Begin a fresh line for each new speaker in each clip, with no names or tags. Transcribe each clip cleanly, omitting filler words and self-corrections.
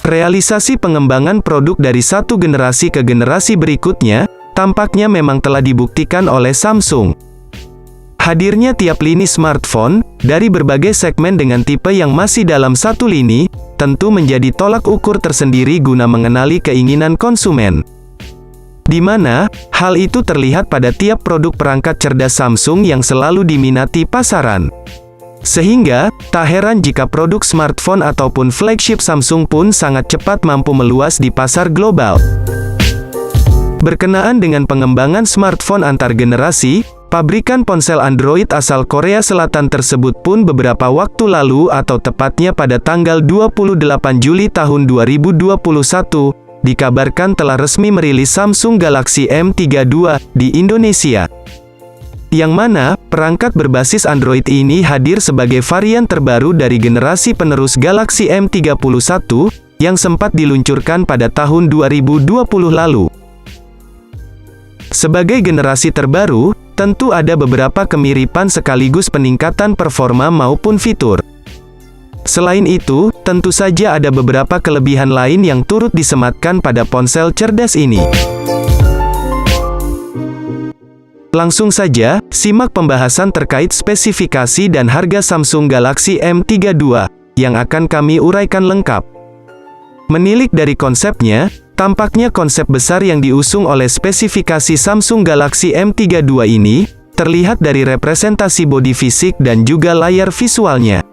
realisasi pengembangan produk dari satu generasi ke generasi berikutnya, tampaknya memang telah dibuktikan oleh Samsung. Hadirnya tiap lini smartphone, dari berbagai segmen dengan tipe yang masih dalam satu lini, tentu menjadi tolak ukur tersendiri guna mengenali keinginan konsumen. Di mana, hal itu terlihat pada tiap produk perangkat cerdas Samsung yang selalu diminati pasaran. Sehingga, tak heran jika produk smartphone ataupun flagship Samsung pun sangat cepat mampu meluas di pasar global. Berkenaan dengan pengembangan smartphone antar generasi, pabrikan ponsel Android asal Korea Selatan tersebut pun beberapa waktu lalu atau tepatnya pada tanggal 28 Juli tahun 2021, dikabarkan telah resmi merilis Samsung Galaxy M32 di Indonesia. Yang mana, perangkat berbasis Android ini hadir sebagai varian terbaru dari generasi penerus Galaxy M31, yang sempat diluncurkan pada tahun 2020 lalu. Sebagai generasi terbaru, tentu ada beberapa kemiripan sekaligus peningkatan performa maupun fitur. Selain itu, tentu saja ada beberapa kelebihan lain yang turut disematkan pada ponsel cerdas ini. Langsung saja, simak pembahasan terkait spesifikasi dan harga Samsung Galaxy M32, yang akan kami uraikan lengkap. Menilik dari konsepnya, tampaknya konsep besar yang diusung oleh spesifikasi Samsung Galaxy M32 ini, terlihat dari representasi bodi fisik dan juga layar visualnya.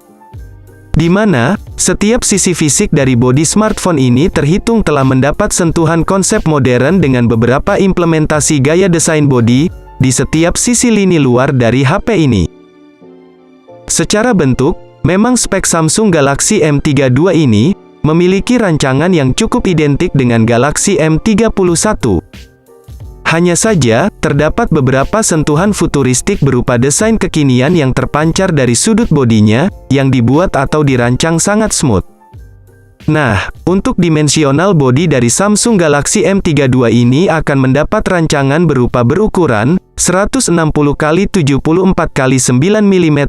Di mana, setiap sisi fisik dari bodi smartphone ini terhitung telah mendapat sentuhan konsep modern dengan beberapa implementasi gaya desain bodi, di setiap sisi lini luar dari HP ini. Secara bentuk, memang spek Samsung Galaxy M32 ini, memiliki rancangan yang cukup identik dengan Galaxy M31. Hanya saja, terdapat beberapa sentuhan futuristik berupa desain kekinian yang terpancar dari sudut bodinya, yang dibuat atau dirancang sangat smooth. Nah, untuk dimensional bodi dari Samsung Galaxy M32 ini akan mendapat rancangan berupa berukuran 160x74x9 mm,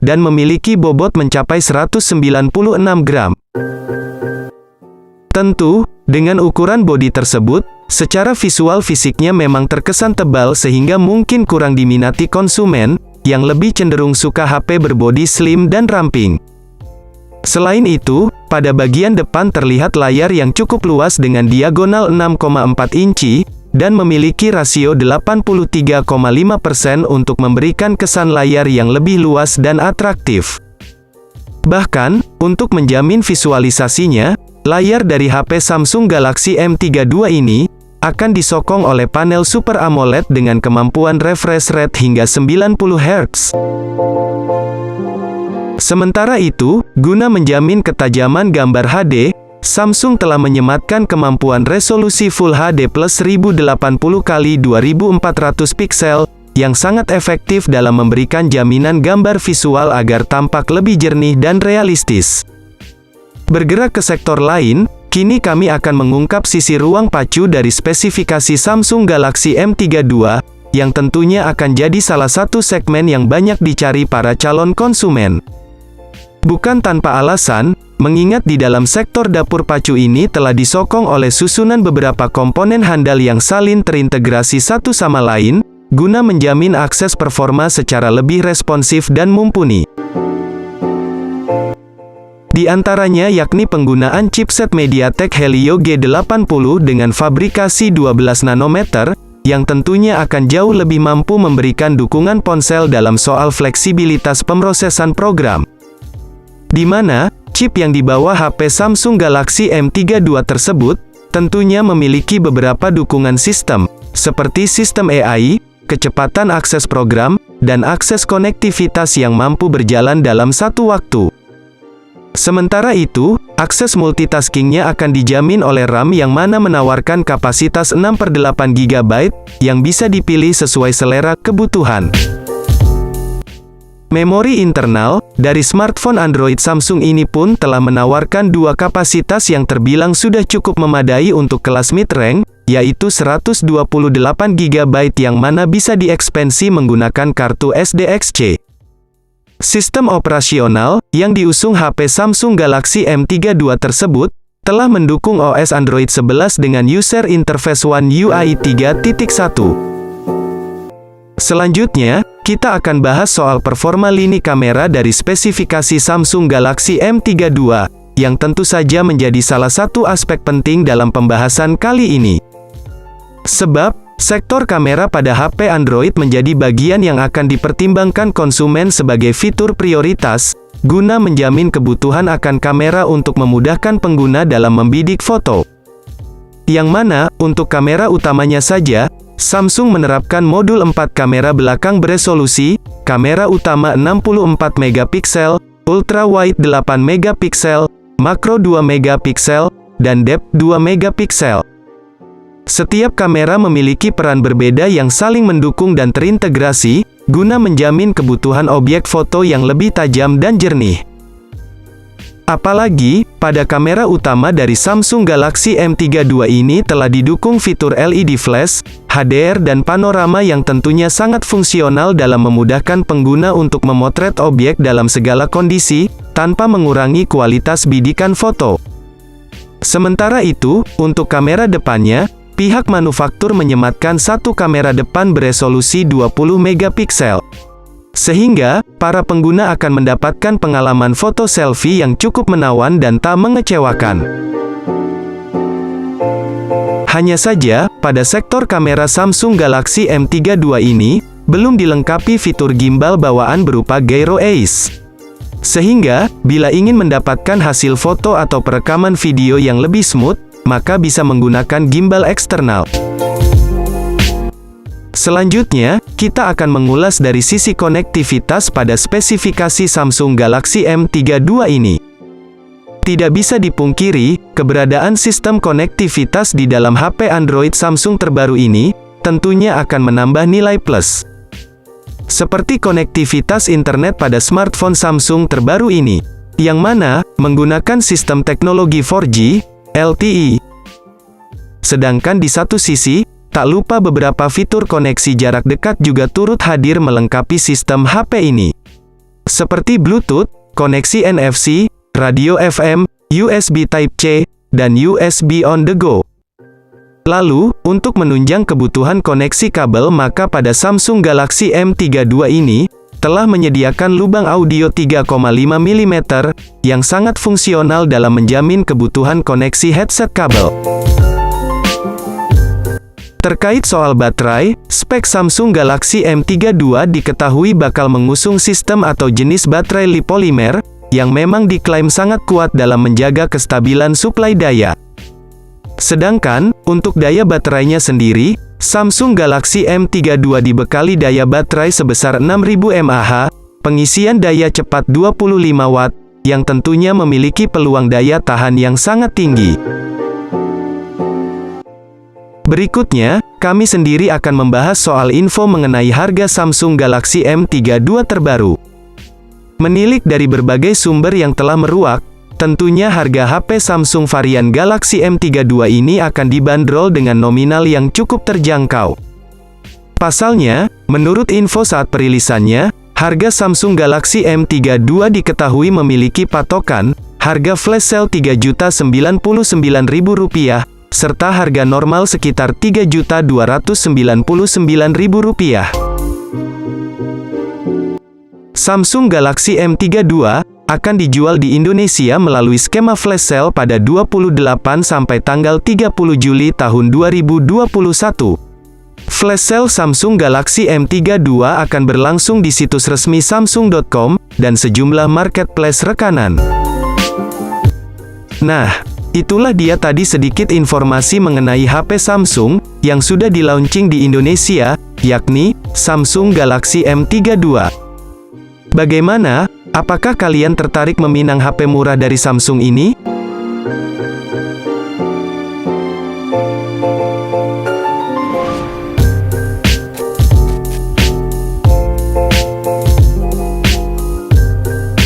dan memiliki bobot mencapai 196 gram. Tentu, dengan ukuran bodi tersebut, secara visual fisiknya memang terkesan tebal sehingga mungkin kurang diminati konsumen, yang lebih cenderung suka HP berbodi slim dan ramping. Selain itu, pada bagian depan terlihat layar yang cukup luas dengan diagonal 6,4 inci, dan memiliki rasio 83,5% untuk memberikan kesan layar yang lebih luas dan atraktif. Bahkan, untuk menjamin visualisasinya, layar dari HP Samsung Galaxy M32 ini, akan disokong oleh panel Super AMOLED dengan kemampuan refresh rate hingga 90 Hz. Sementara itu, guna menjamin ketajaman gambar HD, Samsung telah menyematkan kemampuan resolusi Full HD Plus 1080x2400 piksel, yang sangat efektif dalam memberikan jaminan gambar visual agar tampak lebih jernih dan realistis. Bergerak ke sektor lain, kini kami akan mengungkap sisi ruang pacu dari spesifikasi Samsung Galaxy M32, yang tentunya akan jadi salah satu segmen yang banyak dicari para calon konsumen. Bukan tanpa alasan, mengingat di dalam sektor dapur pacu ini telah disokong oleh susunan beberapa komponen handal yang saling terintegrasi satu sama lain, guna menjamin akses performa secara lebih responsif dan mumpuni. Di antaranya yakni penggunaan chipset MediaTek Helio G80 dengan fabrikasi 12 nanometer, yang tentunya akan jauh lebih mampu memberikan dukungan ponsel dalam soal fleksibilitas pemrosesan program. Di mana, chip yang dibawa HP Samsung Galaxy M32 tersebut, tentunya memiliki beberapa dukungan sistem, seperti sistem AI, kecepatan akses program, dan akses konektivitas yang mampu berjalan dalam satu waktu. Sementara itu, akses multitaskingnya akan dijamin oleh RAM yang mana menawarkan kapasitas 6/8 GB, yang bisa dipilih sesuai selera kebutuhan. Memori internal dari smartphone Android Samsung ini pun telah menawarkan dua kapasitas yang terbilang sudah cukup memadai untuk kelas mid-range, yaitu 128 GB yang mana bisa diekspansi menggunakan kartu SDXC. Sistem operasional yang diusung HP Samsung Galaxy M32 tersebut telah mendukung OS Android 11 dengan User Interface One UI 3.1. Selanjutnya, kita akan bahas soal performa lini kamera dari spesifikasi Samsung Galaxy M32, yang tentu saja menjadi salah satu aspek penting dalam pembahasan kali ini. Sebab, sektor kamera pada HP Android menjadi bagian yang akan dipertimbangkan konsumen sebagai fitur prioritas, guna menjamin kebutuhan akan kamera untuk memudahkan pengguna dalam membidik foto. Yang mana, untuk kamera utamanya saja, Samsung menerapkan modul 4 kamera belakang beresolusi, kamera utama 64 megapiksel, ultra wide 8 megapiksel, makro 2 megapiksel, dan depth 2 megapiksel. Setiap kamera memiliki peran berbeda yang saling mendukung dan terintegrasi, guna menjamin kebutuhan objek foto yang lebih tajam dan jernih. Apalagi, pada kamera utama dari Samsung Galaxy M32 ini telah didukung fitur LED flash, HDR dan panorama yang tentunya sangat fungsional dalam memudahkan pengguna untuk memotret objek dalam segala kondisi, tanpa mengurangi kualitas bidikan foto. Sementara itu, untuk kamera depannya, pihak manufaktur menyematkan satu kamera depan beresolusi 20 megapiksel. Sehingga, para pengguna akan mendapatkan pengalaman foto selfie yang cukup menawan dan tak mengecewakan. Hanya saja, pada sektor kamera Samsung Galaxy M32 ini, belum dilengkapi fitur gimbal bawaan berupa Gyro Ace. Sehingga, bila ingin mendapatkan hasil foto atau perekaman video yang lebih smooth, maka bisa menggunakan gimbal eksternal. Selanjutnya, kita akan mengulas dari sisi konektivitas pada spesifikasi Samsung Galaxy M32 ini. Tidak bisa dipungkiri, keberadaan sistem konektivitas di dalam HP Android Samsung terbaru ini, tentunya akan menambah nilai plus. Seperti konektivitas internet pada smartphone Samsung terbaru ini, yang mana, menggunakan sistem teknologi 4G, LTE. Sedangkan di satu sisi, tak lupa beberapa fitur koneksi jarak dekat juga turut hadir melengkapi sistem HP ini. Seperti Bluetooth, koneksi NFC, radio FM, USB Type-C, dan USB on the go. Lalu, untuk menunjang kebutuhan koneksi kabel maka pada Samsung Galaxy M32 ini, telah menyediakan lubang audio 3,5 mm, yang sangat fungsional dalam menjamin kebutuhan koneksi headset kabel. Terkait soal baterai, spek Samsung Galaxy M32 diketahui bakal mengusung sistem atau jenis baterai lipolimer, yang memang diklaim sangat kuat dalam menjaga kestabilan suplai daya. Sedangkan, untuk daya baterainya sendiri, Samsung Galaxy M32 dibekali daya baterai sebesar 6000 mAh, pengisian daya cepat 25 Watt, yang tentunya memiliki peluang daya tahan yang sangat tinggi. Berikutnya, kami sendiri akan membahas soal info mengenai harga Samsung Galaxy M32 terbaru. Menilik dari berbagai sumber yang telah meruak, tentunya harga HP Samsung varian Galaxy M32 ini akan dibanderol dengan nominal yang cukup terjangkau. Pasalnya, menurut info saat perilisannya, harga Samsung Galaxy M32 diketahui memiliki patokan harga flash sale Rp3.099.000, serta harga normal sekitar Rp3.299.000. Samsung Galaxy M32 akan dijual di Indonesia melalui skema flash sale pada 28 sampai tanggal 30 Juli tahun 2021. Flash sale Samsung Galaxy M32 akan berlangsung di situs resmi samsung.com dan sejumlah marketplace rekanan. Nah, itulah dia tadi sedikit informasi mengenai HP Samsung yang sudah di-launching di Indonesia, yakni Samsung Galaxy M32. Bagaimana? Apakah kalian tertarik meminang HP murah dari Samsung ini?